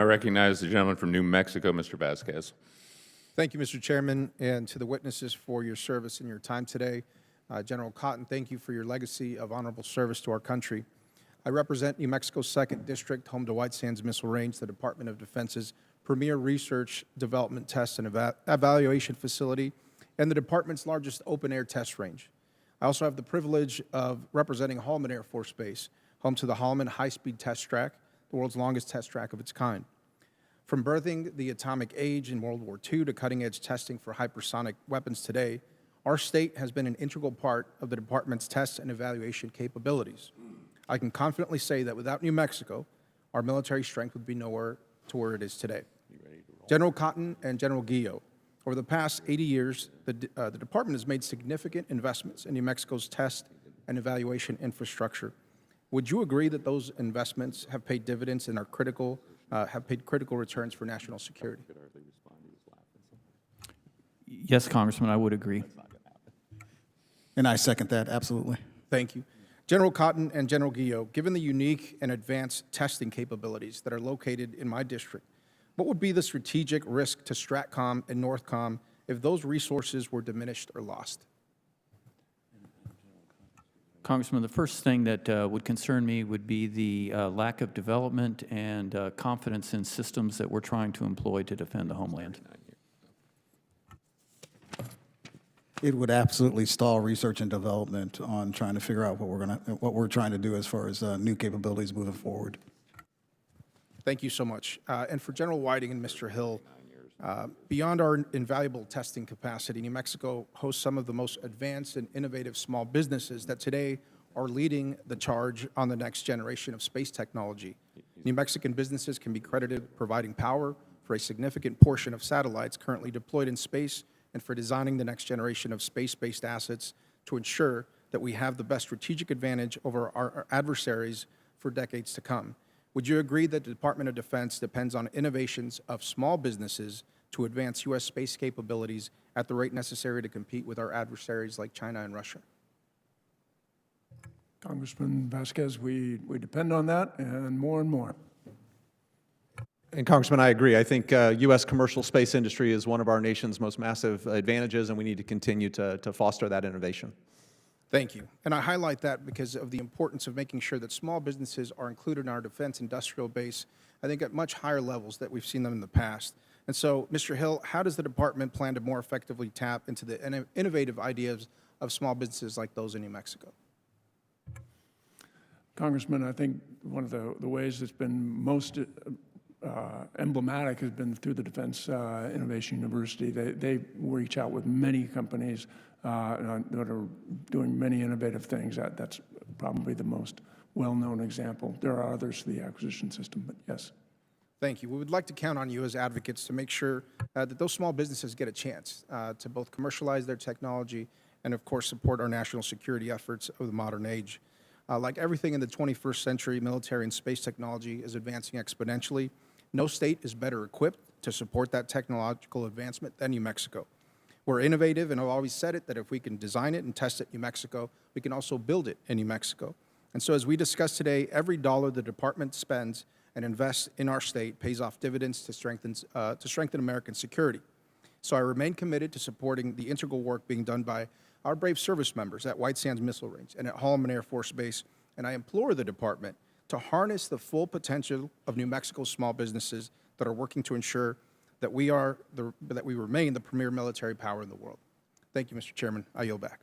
I recognize the gentleman from New Mexico, Mr. Vasquez. Thank you, Mr. Chairman, and to the witnesses for your service and your time today. General Cotton, thank you for your legacy of honorable service to our country. I represent New Mexico's 2nd District, home to White Sands Missile Range, the Department of Defense's premier research, development, test, and evaluation facility, and the department's largest open-air test range. I also have the privilege of representing Holloman Air Force Base, home to the Holloman High-Speed Test Track, the world's longest test track of its kind. From birthing the atomic age in World War II to cutting-edge testing for hypersonic weapons today, our state has been an integral part of the department's test and evaluation capabilities. I can confidently say that without New Mexico, our military strength would be nowhere to where it is today. General Cotton and General Guillo, over the past 80 years, the department has made significant investments in New Mexico's test and evaluation infrastructure. Would you agree that those investments have paid dividends and have paid critical returns for national security? Yes, Congressman, I would agree. And I second that, absolutely. Thank you. General Cotton and General Guillo, given the unique and advanced testing capabilities that are located in my district, what would be the strategic risk to STRATCOM and NORTHCOM if those resources were diminished or lost? Congressman, the first thing that would concern me would be the lack of development and confidence in systems that we're trying to employ to defend the homeland. It would absolutely stall research and development on trying to figure out what we're trying to do as far as new capabilities moving forward. Thank you so much. And for General Whiting and Mr. Hill, beyond our invaluable testing capacity, New Mexico hosts some of the most advanced and innovative small businesses that today are leading the charge on the next generation of space technology. New Mexican businesses can be credited providing power for a significant portion of satellites currently deployed in space and for designing the next generation of space-based assets to ensure that we have the best strategic advantage over our adversaries for decades to come. Would you agree that the Department of Defense depends on innovations of small businesses to advance U.S. space capabilities at the rate necessary to compete with our adversaries like China and Russia? Congressman Vasquez, we depend on that and more and more. And Congressman, I agree. I think U.S. commercial space industry is one of our nation's most massive advantages, and we need to continue to foster that innovation. Thank you. And I highlight that because of the importance of making sure that small businesses are included in our defense industrial base, I think at much higher levels that we've seen them in the past. And so, Mr. Hill, how does the department plan to more effectively tap into the innovative ideas of small businesses like those in New Mexico? Congressman, I think one of the ways that's been most emblematic has been through the Defense Innovation University. They reach out with many companies that are doing many innovative things. That's probably the most well-known example. There are others to the acquisition system, but yes. Thank you. We would like to count on you as advocates to make sure that those small businesses get a chance to both commercialize their technology and, of course, support our national security efforts of the modern age. Like everything in the 21st century, military and space technology is advancing exponentially. No state is better equipped to support that technological advancement than New Mexico. We're innovative, and I've always said it, that if we can design it and test it in New Mexico, we can also build it in New Mexico. And so as we discussed today, every dollar the department spends and invests in our state pays off dividends to strengthen American security. So I remain committed to supporting the integral work being done by our brave service members at White Sands Missile Range and at Holloman Air Force Base, and I implore the department to harness the full potential of New Mexico's small businesses that are working to ensure that we remain the premier military power in the world. Thank you, Mr. Chairman. I yield back.